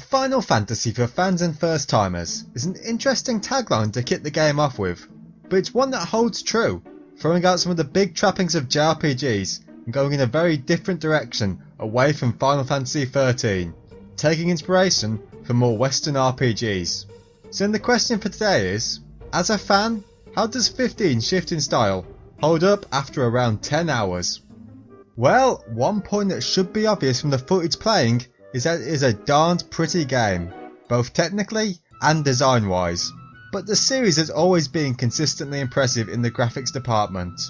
Final Fantasy for fans and first timers is an interesting tagline to kick the game off with, but it's one that holds true, throwing out some of the big trappings of JRPGs and going in a very different direction away from Final Fantasy XIII, taking inspiration from more Western RPGs. So the question for today is, as a fan, how does 15 shift in style hold up after around 10 hours? Well, one point that should be obvious from the footage playing is that it is a darned pretty game, both technically and design wise, but the series has always been consistently impressive in the graphics department.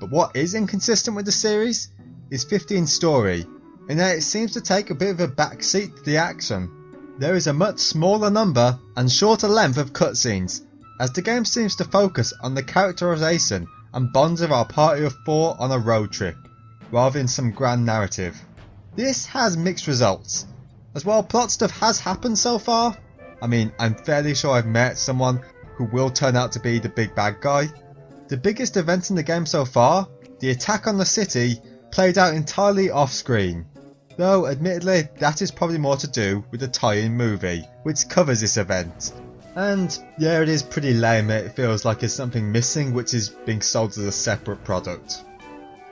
But what is inconsistent with the series is 15's story, in that it seems to take a bit of a backseat to the action. There is a much smaller number and shorter length of cutscenes, as the game seems to focus on the characterization and bonds of our party of 4 on a road trip, rather than some grand narrative. This has mixed results, as while plot stuff has happened so far, I'm fairly sure I've met someone who will turn out to be the big bad guy. The biggest event in the game so far, the attack on the city, played out entirely off screen, though admittedly that is probably more to do with the tie-in movie, which covers this event. And yeah, it is pretty lame. It feels like there's something missing which is being sold as a separate product.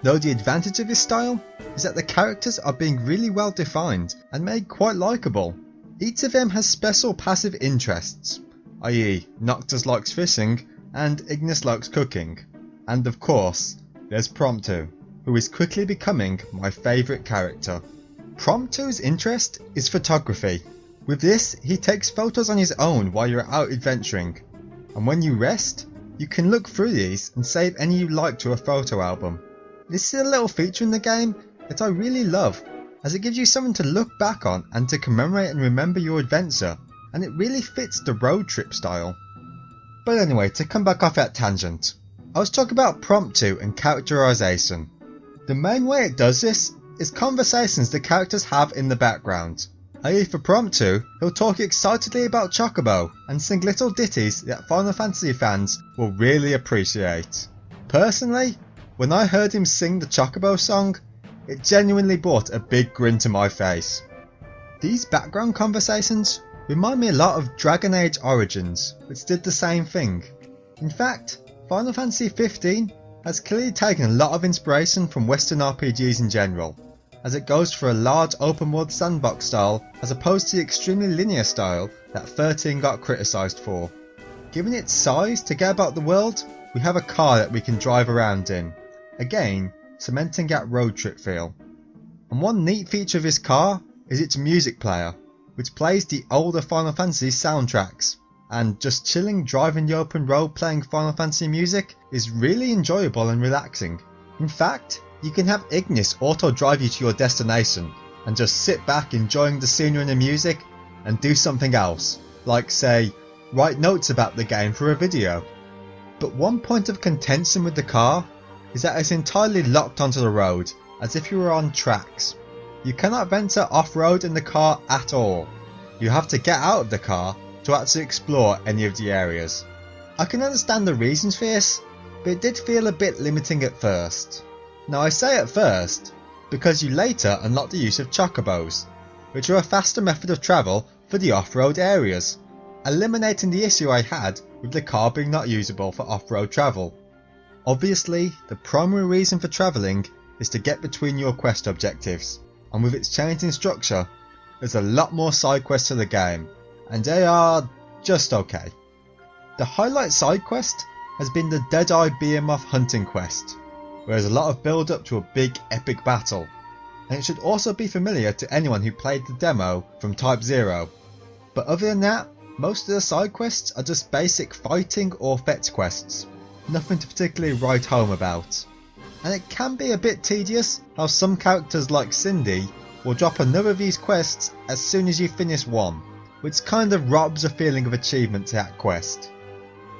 Though the advantage of this style is that the characters are being really well defined and made quite likeable. Each of them has special passive interests, i.e. Noctis likes fishing and Ignis likes cooking. And of course, there's Prompto, who is quickly becoming my favourite character. Prompto's interest is photography. With this, he takes photos on his own while you're out adventuring, and when you rest, you can look through these and save any you like to a photo album. This is a little feature in the game that I really love, as it gives you something to look back on and to commemorate and remember your adventure, and it really fits the road trip style. But anyway, to come back off that tangent, I was talking about Prompto and characterization. The main way it does this is conversations the characters have in the background. i.e. for Prompto, he'll talk excitedly about Chocobo and sing little ditties that Final Fantasy fans will really appreciate. Personally, when I heard him sing the Chocobo song, it genuinely brought a big grin to my face. These background conversations remind me a lot of Dragon Age Origins, which did the same thing. In fact, Final Fantasy XV has clearly taken a lot of inspiration from Western RPGs in general, as it goes for a large open world sandbox style as opposed to the extremely linear style that 13 got criticised for. Given its size to get about the world, we have a car that we can drive around in, again cementing that road trip feel. And one neat feature of this car is its music player, which plays the older Final Fantasy soundtracks, and just chilling driving the open road playing Final Fantasy music is really enjoyable and relaxing. In fact, you can have Ignis auto drive you to your destination and just sit back enjoying the scenery and the music and do something else, like say, write notes about the game for a video. But one point of contention with the car is that it's entirely locked onto the road, as if you were on tracks. You cannot venture off-road in the car at all. You have to get out of the car to actually explore any of the areas. I can understand the reasons for this, but it did feel a bit limiting at first. Now I say at first, because you later unlock the use of Chocobos, which are a faster method of travel for the off-road areas, eliminating the issue I had with the car being not usable for off-road travel. Obviously, the primary reason for travelling is to get between your quest objectives, and with its change in structure, there's a lot more side quests to the game, and they are just okay. The highlight side quest has been the Deadeye Behemoth hunting quest, where there's a lot of build up to a big epic battle, and it should also be familiar to anyone who played the demo from Type 0. But other than that, most of the side quests are just basic fighting or fetch quests, nothing to particularly write home about. And it can be a bit tedious how some characters like Cindy will drop another of these quests as soon as you finish one, which kind of robs a feeling of achievement to that quest.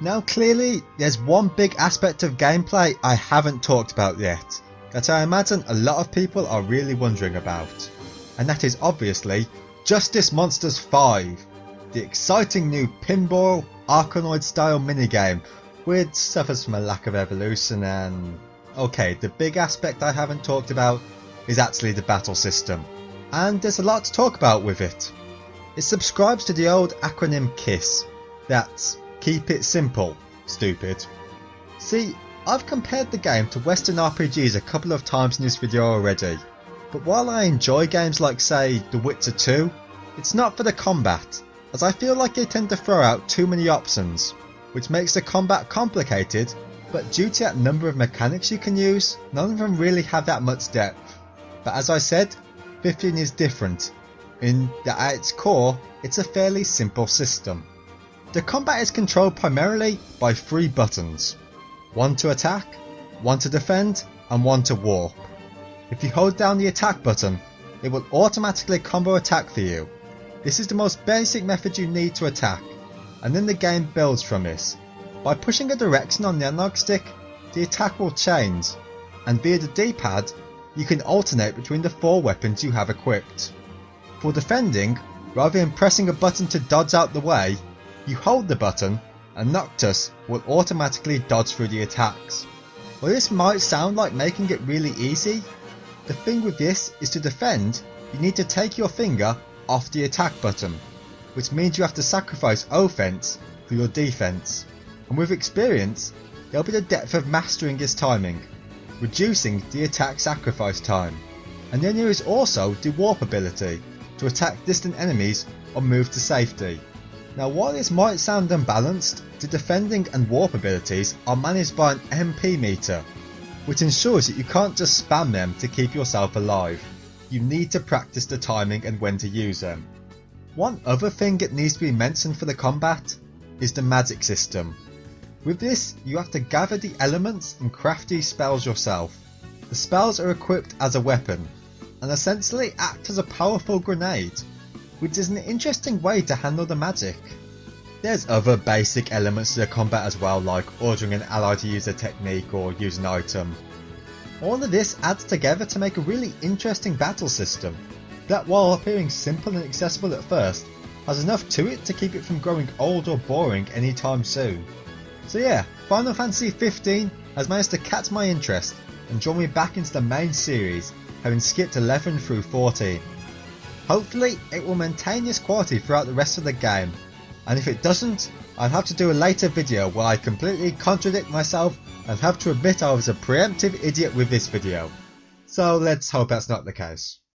Now clearly, there's one big aspect of gameplay I haven't talked about yet, that I imagine a lot of people are really wondering about, and that is obviously Justice Monsters 5, the exciting new pinball, Arkanoid style minigame, which suffers from a lack of evolution and... okay, the big aspect I haven't talked about is actually the battle system, and there's a lot to talk about with it. It subscribes to the old acronym KISS. That's Keep It Simple, Stupid. See, I've compared the game to Western RPGs a couple of times in this video already, but while I enjoy games like say The Witcher 2, it's not for the combat, as I feel like they tend to throw out too many options, which makes the combat complicated, but due to that number of mechanics you can use, none of them really have that much depth. But as I said, 15 is different, in that at its core, it's a fairly simple system. The combat is controlled primarily by 3 buttons. One to attack, one to defend, and one to warp. If you hold down the attack button, it will automatically combo attack for you. This is the most basic method you need to attack, and then the game builds from this. By pushing a direction on the analog stick, the attack will change, and via the D-pad, you can alternate between the 4 weapons you have equipped. For defending, rather than pressing a button to dodge out the way, you hold the button and Noctis will automatically dodge through the attacks. While this might sound like making it really easy, the thing with this is to defend, you need to take your finger off the attack button, which means you have to sacrifice offense for your defense. And with experience, there'll be the depth of mastering this timing, reducing the attack sacrifice time. And then there is also the warp ability, to attack distant enemies or move to safety. Now while this might sound unbalanced, the defending and warp abilities are managed by an MP meter, which ensures that you can't just spam them to keep yourself alive. You need to practice the timing and when to use them. One other thing that needs to be mentioned for the combat is the magic system. With this, you have to gather the elements and craft these spells yourself. The spells are equipped as a weapon, and essentially act as a powerful grenade, which is an interesting way to handle the magic. There's other basic elements to the combat as well, like ordering an ally to use a technique or use an item. All of this adds together to make a really interesting battle system, that while appearing simple and accessible at first, has enough to it to keep it from growing old or boring anytime soon. So yeah, Final Fantasy 15 has managed to catch my interest and draw me back into the main series, having skipped 11 through 14. Hopefully it will maintain this quality throughout the rest of the game, and if it doesn't, I'll have to do a later video where I completely contradict myself and have to admit I was a preemptive idiot with this video. So let's hope that's not the case.